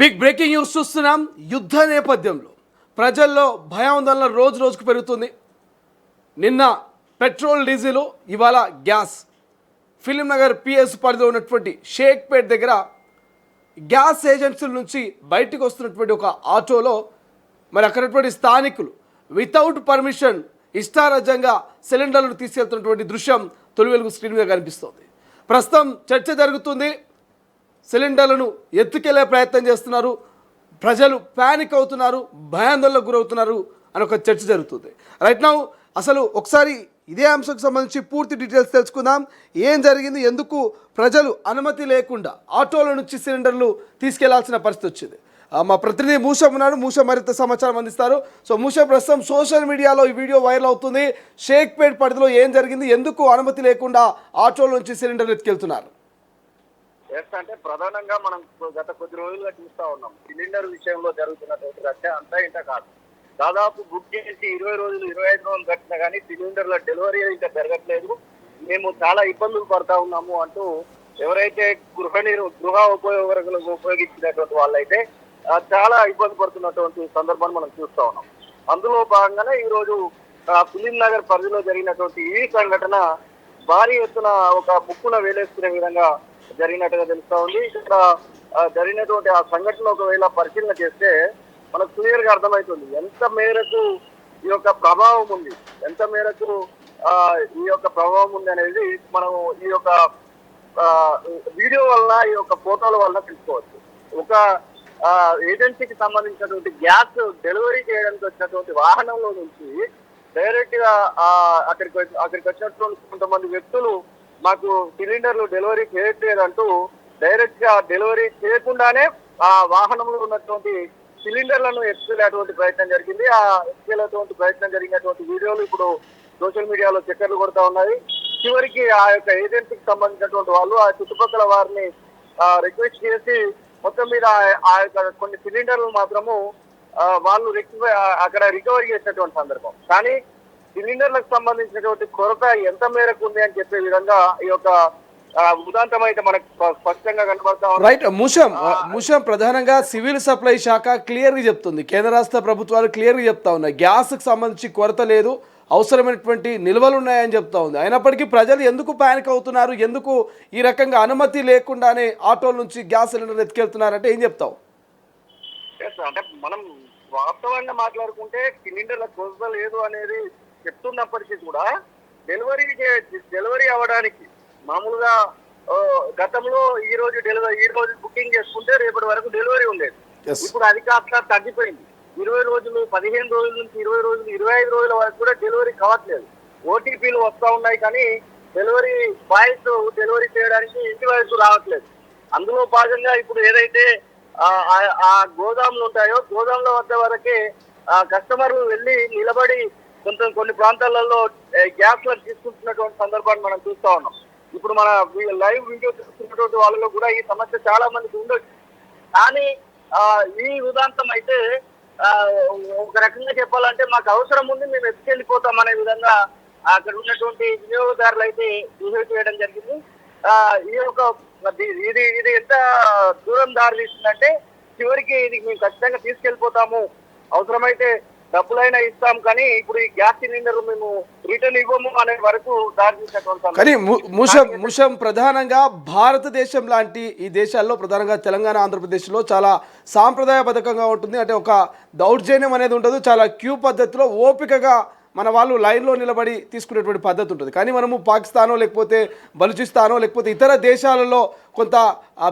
Big breaking news చూస్తున్నాం. యుద్ధ నేపథ్యంలో ప్రజల్లో భయాందోళన రోజు రోజుకు పెరుగుతుంది. నిన్న పెట్రోల్ డీజిల్, ఇవాళ గ్యాస్. ఫిలిం నగర్ పిఎస్ పరిధిలో ఉన్నటువంటి షేక్పేట్ దగ్గర గ్యాస్ ఏజెన్సీల నుంచి బయటకు వస్తున్నటువంటి ఒక ఆటోలో మరి అక్కడటువంటి స్థానికులు వితౌట్ పర్మిషన్ ఇష్టారాజ్యంగా సిలిండర్లను తీసుకెళ్తున్నటువంటి దృశ్యం తొలి వెలుగు స్క్రీన్ మీద కనిపిస్తోంది. ప్రస్తుతం చర్చ జరుగుతుంది. సిలిండర్లను ఎత్తుకెళ్లే ప్రయత్నం చేస్తున్నారు, ప్రజలు ప్యానిక్ అవుతున్నారు, భయాందోళనకు గురవుతున్నారు అని ఒక చర్చ జరుగుతుంది. రైట్ నౌ అసలు ఒకసారి ఇదే అంశంకు సంబంధించి పూర్తి డీటెయిల్స్ తెలుసుకుందాం. ఏం జరిగింది, ఎందుకు ప్రజలు అనుమతి లేకుండా ఆటోల నుంచి సిలిండర్లు తీసుకెళ్లాల్సిన పరిస్థితి వచ్చింది? మా ప్రతినిధి మూషం ఉన్నాడు, మూషం మరింత సమాచారం అందిస్తారు. సో మూషం, ప్రస్తుతం సోషల్ మీడియాలో ఈ వీడియో వైరల్ అవుతుంది. షేక్పేట్ పరిధిలో ఏం జరిగింది, ఎందుకు అనుమతి లేకుండా ఆటోల నుంచి సిలిండర్లు ఎత్తుకెళ్తున్నారు? అంటే ప్రధానంగా మనం గత కొద్ది రోజులుగా చూస్తా ఉన్నాం. సిలిండర్ విషయంలో జరుగుతున్నటువంటి రచ్చ అంతా ఇంత కాదు. దాదాపు బుక్ చేసి 20 రోజులు 25 రోజులు గట్టినా కానీ సిలిండర్ల డెలివరీ ఇంకా జరగట్లేదు, మేము చాలా ఇబ్బందులు పడతా ఉన్నాము అంటూ ఎవరైతే గృహ ఉపయోగకులకు ఉపయోగించినటువంటి వాళ్ళైతే చాలా ఇబ్బంది పడుతున్నటువంటి సందర్భాన్ని మనం చూస్తా ఉన్నాం. అందులో భాగంగానే ఈ రోజు ఫిలిం నగర్ పరిధిలో జరిగినటువంటి ఈ సంఘటన భారీ ఎత్తున ఒక ముక్కున వేలేసుకునే విధంగా జరిగినట్టుగా తెలుస్తా ఉంది. ఇక్కడ జరిగినటువంటి ఆ సంఘటన ఒకవేళ పరిశీలన చేస్తే మనకు క్లియర్ గా అర్థమవుతుంది ఎంత మేరకు ఈ యొక్క ప్రభావం ఉంది, ఎంత మేరకు ఈ యొక్క ప్రభావం ఉంది అనేది మనం ఈ యొక్క వీడియో వలన, ఈ యొక్క ఫోటోల వలన తెలుసుకోవచ్చు. ఒక ఏజెన్సీకి సంబంధించినటువంటి గ్యాస్ డెలివరీ చేయడానికి వచ్చినటువంటి వాహనంలో నుంచి డైరెక్ట్ గా అక్కడికి వచ్చినటువంటి కొంతమంది వ్యక్తులు మాకు సిలిండర్లు డెలివరీ చేయట్లేదంటూ డైరెక్ట్ గా డెలివరీ చేయకుండానే ఆ వాహనంలో ఉన్నటువంటి సిలిండర్లను ఎత్తుకెళ్ళేటువంటి ప్రయత్నం జరిగింది. ఆ ఎత్తుకెళ్ళేటువంటి ప్రయత్నం జరిగినటువంటి వీడియోలు ఇప్పుడు సోషల్ మీడియాలో చక్కర్లు కొడతా ఉన్నాయి. చివరికి ఆ యొక్క ఏజెన్సీకి సంబంధించినటువంటి వాళ్ళు ఆ చుట్టుపక్కల వారిని రిక్వెస్ట్ చేసి మొత్తం మీద ఆ యొక్క కొన్ని సిలిండర్లు మాత్రము వాళ్ళు అక్కడ రికవరీ చేసినటువంటి సందర్భం. కానీ సిలిండర్లకు సంబంధించినటువంటి కొరత ఎంత మేరకు ఉంది అని చెప్పే విధంగా ఈ యొక్క ఉదాంతం అయితే మనకు స్పష్టంగా కనబడతా ఉంది. రైట్ ముషం, ప్రధానంగా సివిల్ సప్లై శాఖ క్లియర్గా చెప్తుంది, కేంద్ర రాష్ట్ర ప్రభుత్వాలు క్లియర్గా చెప్తా ఉన్నాయి, గ్యాస్కి సంబంధించి కొరత లేదు, అవసరమైనటువంటి నిల్వలు ఉన్నాయని చెప్తా ఉంది. అయినప్పటికీ ప్రజలు ఎందుకు ప్యానిక్ అవుతున్నారు, ఎందుకు ఈ రకంగా అనుమతి లేకుండానే ఆటోల నుంచి గ్యాస్ సిలిండర్ ఎత్తుకెళ్తున్నారంటే ఏం చెప్తావు? అంటే మనం వాస్తవంగా మాట్లాడుకుంటే సిలిండర్ల కొరత లేదు అనేది చెప్తున్నప్పటికీ కూడా డెలివరీ అవ్వడానికి మామూలుగా గతంలో ఈ రోజు బుకింగ్ చేసుకుంటే రేపటి వరకు డెలివరీ ఉండేది. ఇప్పుడు అది కాస్త తగ్గిపోయింది. 20 రోజులు, 15 రోజుల నుంచి 20 రోజులు, 25 రోజుల వరకు కూడా డెలివరీ కావట్లేదు. ఓటీపీలు వస్తా ఉన్నాయి కానీ డెలివరీ బాయ్స్ డెలివరీ చేయడానికి ఇంటి వరకు రావట్లేదు. అందులో భాగంగా ఇప్పుడు ఏదైతే ఆ గోదాములు ఉంటాయో గోదాముల వద్ద వరకే కస్టమర్లు వెళ్ళి నిలబడి కొన్ని ప్రాంతాలలో గ్యాస్లను తీసుకుంటున్నటువంటి సందర్భాన్ని మనం చూస్తా ఉన్నాం. ఇప్పుడు మన లైవ్ వీడియో చూస్తున్నటువంటి వాళ్ళలో కూడా ఈ సమస్య చాలా మందికి ఉండొచ్చు. కానీ ఈ ఉదాంతం అయితే ఒక రకంగా చెప్పాలంటే మాకు అవసరం ఉంది, మేము ఎత్తుకెళ్ళిపోతాం అనే విధంగా అక్కడ ఉన్నటువంటి వినియోగదారులు అయితే బిహేవ్ చేయడం జరిగింది. ఈ యొక్క ఇది ఎంత దూరం దారి తీస్తుందంటే చివరికి ఇది మేము ఖచ్చితంగా తీసుకెళ్ళిపోతాము, అవసరమైతే డబ్బులైనా ఇస్తాం కానీ ఇప్పుడు ఈ గ్యాస్ సిలిండర్ మేము రిటర్న్ ఇవ్వము అనే వరకు దారి తీసినటువంటి. కానీ ముషం ప్రధానంగా భారతదేశం లాంటి ఈ దేశాల్లో, ప్రధానంగా తెలంగాణ, ఆంధ్రప్రదేశ్లో చాలా సాంప్రదాయబద్ధంగా ఉంటుంది. అంటే ఒక దౌర్జన్యం అనేది ఉండదు, చాలా క్యూ పద్ధతిలో ఓపికగా మన వాళ్ళు లైన్లో నిలబడి తీసుకునేటువంటి పద్ధతి ఉంటుంది. కానీ మనము పాకిస్తానో లేకపోతే బలూచిస్తానో లేకపోతే ఇతర దేశాలలో కొంత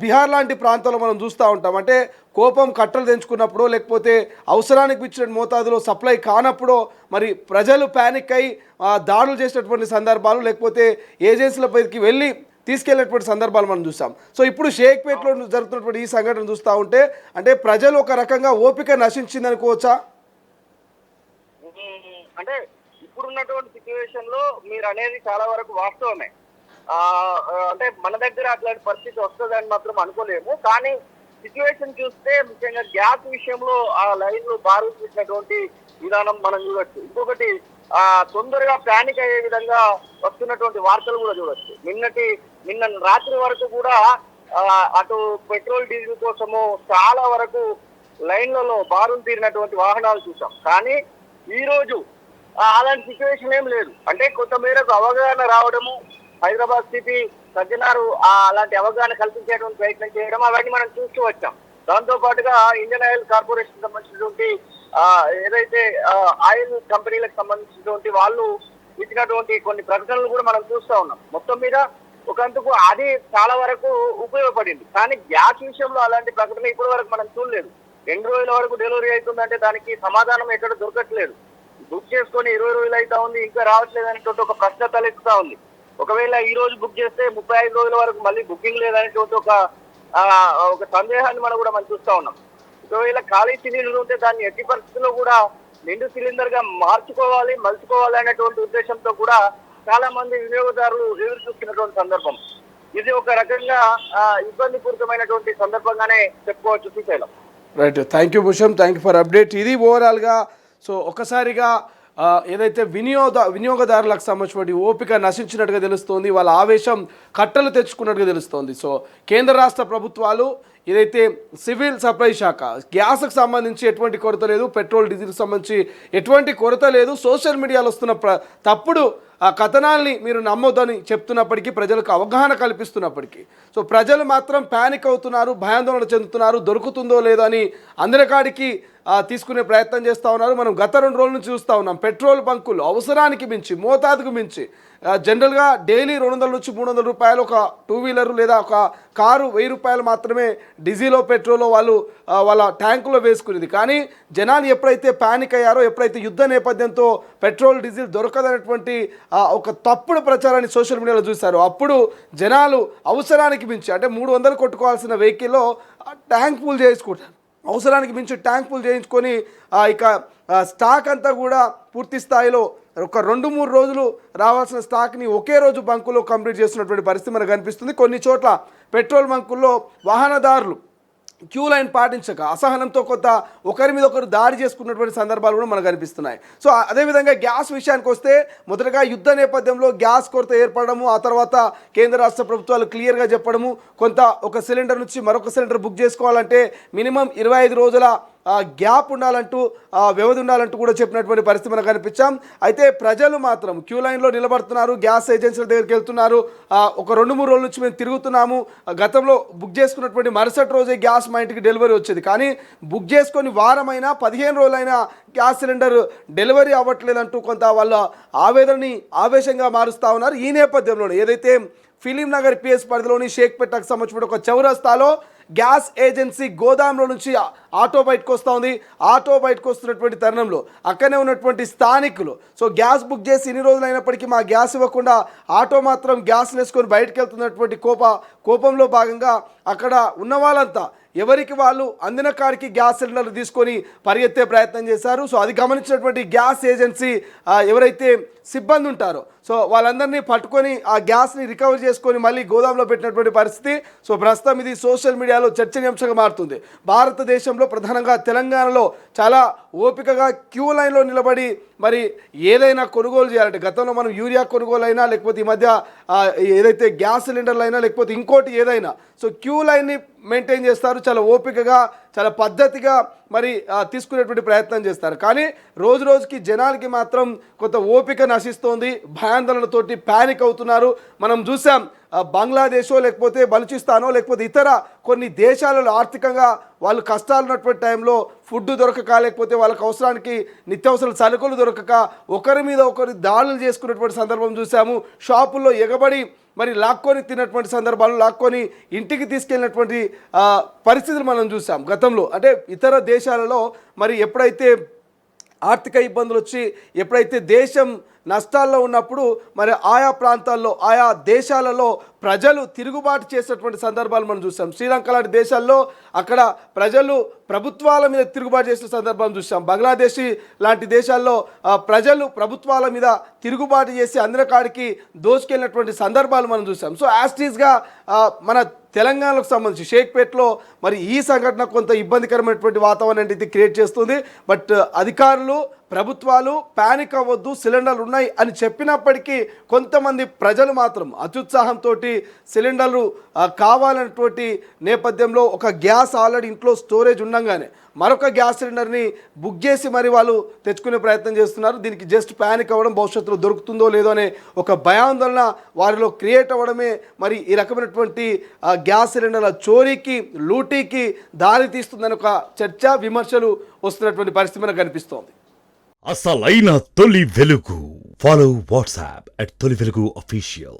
బీహార్ లాంటి ప్రాంతాల్లో మనం చూస్తూ ఉంటాం. అంటే కోపం కట్టలు తెంచుకున్నప్పుడు లేకపోతే అవసరానికి ఇచ్చిన మోతాదులో సప్లై కానప్పుడు మరి ప్రజలు ప్యానిక్ అయి దాడులు చేసినటువంటి సందర్భాలు, లేకపోతే ఏజెన్సీలపైకి వెళ్ళి తీసుకెళ్ళేటువంటి సందర్భాలు మనం చూస్తాం. సో ఇప్పుడు షేక్పేట్లో జరుగుతున్నటువంటి ఈ సంఘటన చూస్తూ ఉంటే అంటే ప్రజలు ఒక రకంగా ఓపిక నశించిందనుకోవచ్చా? అంటే ఇప్పుడున్నటువంటి సిచ్యువేషన్ లో మీరు అనేది చాలా వరకు వాస్తవమే. అంటే మన దగ్గర అట్లాంటి పరిస్థితి వస్తుందని మాత్రం అనుకోలేము. కానీ సిచ్యువేషన్ చూస్తే ముఖ్యంగా గ్యాస్ విషయంలో ఆ లైన్ లో బారు చేసినటువంటి విధానం మనం చూడొచ్చు. ఇంకొకటి తొందరగా ప్యానిక్ అయ్యే విధంగా వస్తున్నటువంటి వార్తలు కూడా చూడొచ్చు. నిన్న రాత్రి వరకు కూడా అటు పెట్రోల్ డీజిల్ కోసము చాలా వరకు లైన్లలో బారులు తీరినటువంటి వాహనాలు చూసాం. కానీ ఈ రోజు అలాంటి సిచ్యువేషన్ ఏం లేదు. అంటే కొంత మేరకు అవగాహన రావడము, హైదరాబాద్ సిటీ సజ్జనారు అలాంటి అవగాహన కల్పించేటువంటి ప్రయత్నం చేయడం అవన్నీ మనం చూస్తూ వచ్చాం. దాంతో పాటుగా ఇండియన్ ఆయిల్ కార్పొరేషన్ సంబంధించినటువంటి ఏదైతే ఆయిల్ కంపెనీలకు సంబంధించినటువంటి వాళ్ళు ఇచ్చినటువంటి కొన్ని ప్రకటనలు కూడా మనం చూస్తూ ఉన్నాం. మొత్తం మీద ఒకందుకు అది చాలా వరకు ఉపయోగపడింది. కానీ గ్యాస్ విషయంలో అలాంటి ప్రకటన ఇప్పటి వరకు మనం చూడలేదు. 2 రోజుల వరకు డెలివరీ అవుతుందంటే దానికి సమాధానం ఎక్కడ దొరకట్లేదు. బుక్ చేసుకొని 20 రోజులు అవుతా ఉంది, ఇంకా రావట్లేదు అనేటువంటి ఒక ప్రశ్న తలెత్తుతా ఉంది. ఒకవేళ ఈ రోజు బుక్ చేస్తే 35 రోజుల వరకు మళ్ళీ బుకింగ్ లేదనేటువంటి ఒక సందేహాన్ని మనం చూస్తా ఉన్నాం. ఒకవేళ ఖాళీ సిలిండర్ ఉంటే దాన్ని ఎట్టి పరిస్థితుల్లో కూడా నిండు సిలిండర్ గా మలుచుకోవాలి అనేటువంటి ఉద్దేశంతో కూడా చాలా మంది వినియోగదారులు ఎదురు చూస్తున్నటువంటి సందర్భం. ఇది ఒక రకంగా ఇబ్బందిపూరితమైనటువంటి సందర్భంగానే చెప్పుకోవచ్చు. Srisailam. Right, thank you Bhushan, thank you for update. ఇది ఓవరాల్గా సో ఒక్కసారిగా ఏదైతే వినియోగదారులకు సంబంధించిన ఓపిక నశించినట్టుగా తెలుస్తోంది, వాళ్ళ ఆవేశం కట్టలు తెచ్చుకున్నట్టుగా తెలుస్తోంది. సో కేంద్ర రాష్ట్ర ప్రభుత్వాలు ఏదైతే సివిల్ సప్లై శాఖ గ్యాస్కి సంబంధించి ఎటువంటి కొరత లేదు, పెట్రోల్ డీజిల్కి సంబంధించి ఎటువంటి కొరత లేదు, సోషల్ మీడియాలో వస్తున్న తప్పుడు ఆ కథనాల్ని మీరు నమ్మొద్దని చెప్తున్నప్పటికీ, ప్రజలకు అవగాహన కల్పిస్తున్నప్పటికీ సో ప్రజలు మాత్రం ప్యానిక్ అవుతున్నారు, భయాందోళన చెందుతున్నారు. దొరుకుతుందో లేదో అని అందరికాడికి తీసుకునే ప్రయత్నం చేస్తూ ఉన్నారు. మనం గత 2 రోజుల నుంచి చూస్తూ ఉన్నాం. పెట్రోల్ బంకులు అవసరానికి మించి, మోతాదుకు మించి జనరల్గా డైలీ 200 నుంచి 300 రూపాయలు ఒక 2 వీలర్ లేదా ఒక కారు 1000 రూపాయలు మాత్రమే డీజిలో పెట్రోల్లో వాళ్ళు వాళ్ళ ట్యాంకులో వేసుకునేది. కానీ జనాలు ఎప్పుడైతే ప్యానిక్ అయ్యారో, ఎప్పుడైతే యుద్ధ నేపథ్యంతో పెట్రోల్ డీజిల్ దొరకదనేటువంటి ఒక తప్పుడు ప్రచారాన్ని సోషల్ మీడియాలో చూశారు, అప్పుడు జనాలు అవసరానికి మించి అంటే 300 కొట్టుకోవాల్సిన వెహికల్లో ట్యాంక్ ఫుల్ చేసుకుంటారు. అవసరానికి మించి ట్యాంక్ ఫుల్ చేయించుకొని ఇక స్టాక్ అంతా కూడా పూర్తి స్థాయిలో ఒక 2-3 రోజులు రావాల్సిన స్టాక్ని ఒకే రోజు బంకులో కంప్లీట్ చేస్తున్నటువంటి పరిస్థితి మనకు కనిపిస్తుంది. కొన్ని చోట్ల పెట్రోల్ బంకుల్లో వాహనదారులు క్యూ లైన్ పాటించక అసహనంతో కొంత ఒకరి మీద ఒకరు దాడి చేసుకున్నటువంటి సందర్భాలు కూడా మనకు కనిపిస్తున్నాయి. సో అదేవిధంగా గ్యాస్ విషయానికి వస్తే మొదటగా యుద్ధ నేపథ్యంలో గ్యాస్ కొరత ఏర్పడము, ఆ తర్వాత కేంద్ర రాష్ట్ర ప్రభుత్వాలు క్లియర్గా చెప్పడము, కొంత ఒక సిలిండర్ నుంచి మరొక సిలిండర్ బుక్ చేసుకోవాలంటే మినిమం 25 రోజుల గ్యాప్ ఉండాలంటూ వ్యవధి ఉండాలంటూ కూడా చెప్పినటువంటి పరిస్థితి మనకు కనిపించాం. అయితే ప్రజలు మాత్రం క్యూ లైన్లో నిలబడుతున్నారు, గ్యాస్ ఏజెన్సీల దగ్గరికి వెళ్తున్నారు. ఒక 2-3 రోజుల నుంచి మేము తిరుగుతున్నాము. గతంలో బుక్ చేసుకున్నటువంటి మరుసటి రోజే గ్యాస్ మా ఇంటికి డెలివరీ వచ్చేది, కానీ బుక్ చేసుకొని వారమైనా 15 రోజులైనా గ్యాస్ సిలిండర్ డెలివరీ అవ్వట్లేదంటూ కొంత వాళ్ళ ఆవేదనని ఆవేశంగా మారుస్తూ ఉన్నారు. ఈ నేపథ్యంలోనే ఏదైతే ఫిలిం నగర్ పిఎస్ పరిధిలోని షేక్పేటకు సంబంధించిన ఒక చౌరస్తాలో గ్యాస్ ఏజెన్సీ గోదాంలో నుంచి ఆటో బయటకు వస్తూ ఉంది. ఆటో బయటకు వస్తున్నటువంటి తరుణంలో అక్కడనే ఉన్నటువంటి స్థానికులు సో గ్యాస్ బుక్ చేసి ఇన్ని రోజులు అయినప్పటికీ మా గ్యాస్ ఇవ్వకుండా ఆటో మాత్రం గ్యాస్ వేసుకొని బయటకు వెళ్తున్నటువంటి కోపంలో భాగంగా అక్కడ ఉన్న వాళ్ళంతా ఎవరికి వాళ్ళు అందిన కాడికి గ్యాస్ సిలిండర్లు తీసుకొని పరిగెత్తే ప్రయత్నం చేశారు. సో అది గమనించినటువంటి గ్యాస్ ఏజెన్సీ ఎవరైతే సిబ్బంది ఉంటారో సో వాళ్ళందరినీ పట్టుకొని ఆ గ్యాస్ని రికవర్ చేసుకొని మళ్ళీ గోదాంలో పెట్టినటువంటి పరిస్థితి. సో ప్రస్తుతం ఇది సోషల్ మీడియాలో చర్చనీయాంశంగా మారుతుంది. భారతదేశంలో ప్రధానంగా తెలంగాణలో చాలా ఓపికగా క్యూ లైన్లో నిలబడి మరి ఏదైనా కొనుగోలు చేయాలంటే, గతంలో మనం యూరియా కొనుగోలు అయినా లేకపోతే ఈ మధ్య ఏదైతే గ్యాస్ సిలిండర్లు అయినా లేకపోతే ఇంకోటి ఏదైనా సో క్యూ లైన్ని మెయింటైన్ చేస్తారు, చాలా ఓపికగా చాలా పద్ధతిగా మరి తీసుకునేటువంటి ప్రయత్నం చేస్తారు. కానీ రోజు రోజుకి జనాలకి మాత్రం కొంత ఓపిక నశిస్తోంది, భయాందోళనతోటి ప్యానిక్ అవుతున్నారు. మనం చూసాం బంగ్లాదేశో లేకపోతే బలూచిస్తానో లేకపోతే ఇతర కొన్ని దేశాలలో ఆర్థికంగా వాళ్ళు కష్టాలు ఉన్నటువంటి టైంలో ఫుడ్ దొరకక లేకపోతే వాళ్ళకి అవసరానికి నిత్యావసర సరుకులు దొరకక ఒకరి మీద ఒకరు దాడులు చేసుకున్నటువంటి సందర్భం చూసాము. షాపుల్లో ఎగబడి మరి లాక్కొని తిన్నటువంటి సందర్భాలు, లాక్కొని ఇంటికి తీసుకెళ్ళినటువంటి పరిస్థితులు మనం చూసాం గతంలో. అంటే ఇతర దేశాలలో మరి ఎప్పుడైతే ఆర్థిక ఇబ్బందులు వచ్చి ఎప్పుడైతే దేశం నష్టాల్లో ఉన్నప్పుడు మరి ఆయా ప్రాంతాల్లో ఆయా దేశాలలో ప్రజలు తిరుగుబాటు చేసేటువంటి సందర్భాలు మనం చూసాం. శ్రీలంక లాంటి దేశాల్లో అక్కడ ప్రజలు ప్రభుత్వాల మీద తిరుగుబాటు చేసిన సందర్భం చూసాం. బంగ్లాదేశ్ లాంటి దేశాల్లో ప్రజలు ప్రభుత్వాల మీద తిరుగుబాటు చేసి అందరికాడికి దోచుకెళ్ళినటువంటి సందర్భాలు మనం చూసాం. సో యాస్టీస్గా మన తెలంగాణకు సంబంధించి షేక్పేట్లో మరి ఈ సంఘటన కొంత ఇబ్బందికరమైనటువంటి వాతావరణం ఇది క్రియేట్ చేస్తుంది. బట్ అధికారులు ప్రభుత్వాలు ప్యానిక్ అవ్వద్దు, సిలిండర్లు ఉన్న ఉన్నాయి అని చెప్పినప్పటికీ కొంతమంది ప్రజలు మాత్రం అత్యుత్సాహంతో సిలిండర్లు కావాలన్నటువంటి నేపథ్యంలో ఒక గ్యాస్ ఆల్రెడీ ఇంట్లో స్టోరేజ్ ఉండగానే మరొక గ్యాస్ సిలిండర్ని బుక్ చేసి మరి వాళ్ళు తెచ్చుకునే ప్రయత్నం చేస్తున్నారు. దీనికి జస్ట్ ప్యానిక్ అవ్వడం, భవిష్యత్తులో దొరుకుతుందో లేదో అనే ఒక భయాందోళన వారిలో క్రియేట్ అవ్వడమే మరి ఈ రకమైనటువంటి గ్యాస్ సిలిండర్ల చోరీకి, లూటీకి దారి తీస్తుందని ఒక చర్చ, విమర్శలు వస్తున్నటువంటి పరిస్థితి మనకు కనిపిస్తోంది. అసలైన తొలి వెలుగు. ఫాలో వాట్సాప్ @తొలి వెలుగు official.